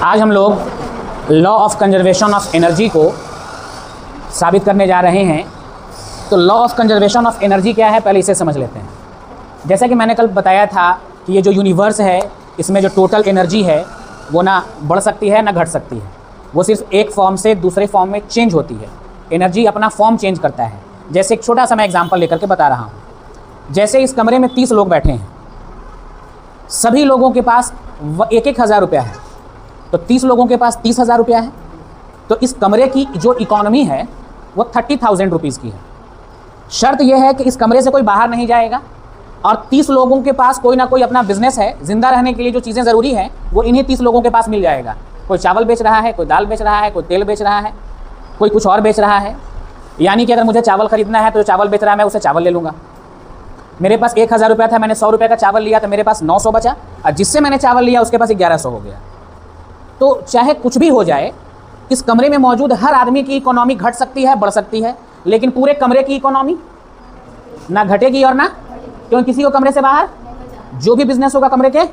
आज हम लोग law of conservation of energy को साबित करने जा रहे हैं। तो law of conservation of energy क्या है, पहले इसे समझ लेते हैं। जैसा कि मैंने कल बताया था कि ये जो यूनिवर्स है, इसमें जो टोटल एनर्जी है वो ना बढ़ सकती है ना घट सकती है, वो सिर्फ एक फॉर्म से दूसरे फॉर्म में चेंज होती है। एनर्जी अपना फॉर्म चेंज करता है। जैसे एक छोटा सा मैं एग्जांपल लेकर के बता रहा हूँ। जैसे इस कमरे में 30 लोग बैठे हैं, सभी लोगों के पास 1-1 हज़ार रुपया है, तो 30 लोगों के पास 30,000 रुपया है। तो इस कमरे की जो इकॉनमी है वो 30,000 रुपीज़ की है। शर्त यह है कि इस कमरे से कोई बाहर नहीं जाएगा और 30 लोगों के पास कोई ना कोई अपना बिजनेस है। जिंदा रहने के लिए जो चीज़ें ज़रूरी हैं वो इन्हीं 30 लोगों के पास मिल जाएगा। कोई चावल बेच रहा है, कोई दाल बेच रहा है, कोई तेल बेच रहा है, कोई कुछ और बेच रहा है। यानी कि अगर मुझे चावल खरीदना है तो जो चावल बेच रहा है मैं उसे चावल ले लूँगा। मेरे पास 1,000 रुपया था, मैंने 100 रुपये का चावल लिया तो मेरे पास 900 बचा, और जिससे मैंने चावल लिया उसके पास 1100 हो गया। तो चाहे कुछ भी हो जाए, इस कमरे में मौजूद हर आदमी की इकोनॉमी घट सकती है, बढ़ सकती है, लेकिन पूरे कमरे की इकोनॉमी ना घटेगी और ना, क्योंकि किसी को कमरे से बाहर जो भी बिजनेस होगा कमरे के,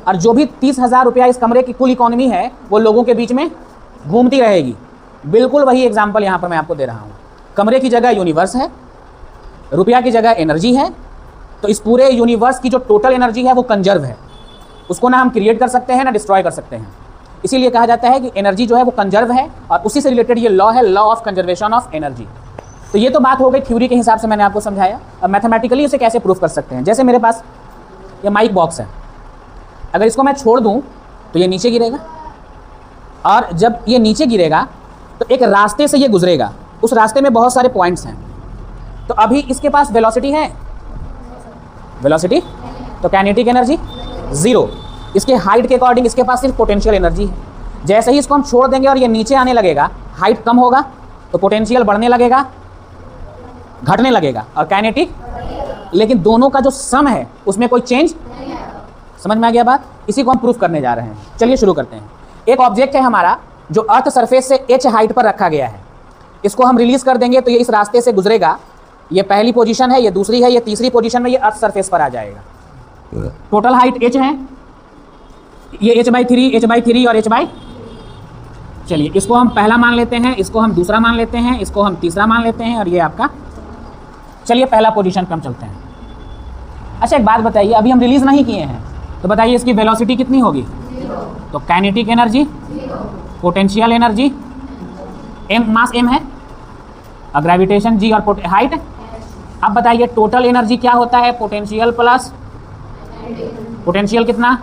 और जो भी 30,000 रुपया इस कमरे की कुल इकोनॉमी है वो लोगों के बीच में घूमती रहेगी। बिल्कुल वही एग्जाम्पल यहाँ पर मैं आपको दे रहा हूँ। कमरे की जगह यूनिवर्स है, रुपया की जगह एनर्जी है। तो इस पूरे यूनिवर्स की जो टोटल एनर्जी है वो कंजर्व है। उसको ना हम क्रिएट कर सकते हैं ना डिस्ट्रॉय कर सकते हैं। इसीलिए कहा जाता है कि एनर्जी जो है वो कंजर्व है, और उसी से रिलेटेड ये लॉ है, law of conservation of energy. तो ये तो बात हो गई थ्योरी के हिसाब से, मैंने आपको समझाया। अब मैथमेटिकली इसे कैसे प्रूफ कर सकते हैं। जैसे मेरे पास ये माइक बॉक्स है, अगर इसको मैं छोड़ दूं तो ये नीचे गिरेगा, और जब ये नीचे गिरेगा तो एक रास्ते से ये गुजरेगा। उस रास्ते में बहुत सारे पॉइंट्स हैं। तो अभी इसके पास वेलोसिटी है, वेलोसिटी तो काइनेटिक एनर्जी 0। इसके हाइट के अकॉर्डिंग इसके पास सिर्फ पोटेंशियल एनर्जी है। जैसे ही इसको हम छोड़ देंगे और ये नीचे आने लगेगा, हाइट कम होगा तो पोटेंशियल बढ़ने लगेगा, घटने लगेगा, और काइनेटिक, लेकिन दोनों का जो सम है उसमें कोई चेंज। समझ में आ गया बात? इसी को हम प्रूफ करने जा रहे हैं। चलिए शुरू करते हैं। एक ऑब्जेक्ट है हमारा जो अर्थ सरफेस से h हाइट पर रखा गया है। इसको हम रिलीज कर देंगे तो ये इस रास्ते से गुजरेगा। ये पहली पोजीशन है, ये दूसरी है, ये तीसरी पोजीशन में ये अर्थ सरफेस पर आ जाएगा। टोटल हाइट h है, ये h/3, h/3 और h/। चलिए इसको हम पहला मान लेते हैं, इसको हम दूसरा मान लेते हैं, इसको हम तीसरा मान लेते हैं, और ये आपका। चलिए पहला पोजीशन पर हम चलते हैं। अच्छा एक बात बताइए, अभी हम रिलीज नहीं किए हैं तो बताइए इसकी वेलोसिटी कितनी होगी? 0। तो kinetic energy 0, potential energy m, मास m है, और ग्रेविटेशन g, और हाइट। अब बताइए टोटल एनर्जी क्या होता है? पोटेंशियल प्लस पोटेंशियल कितना?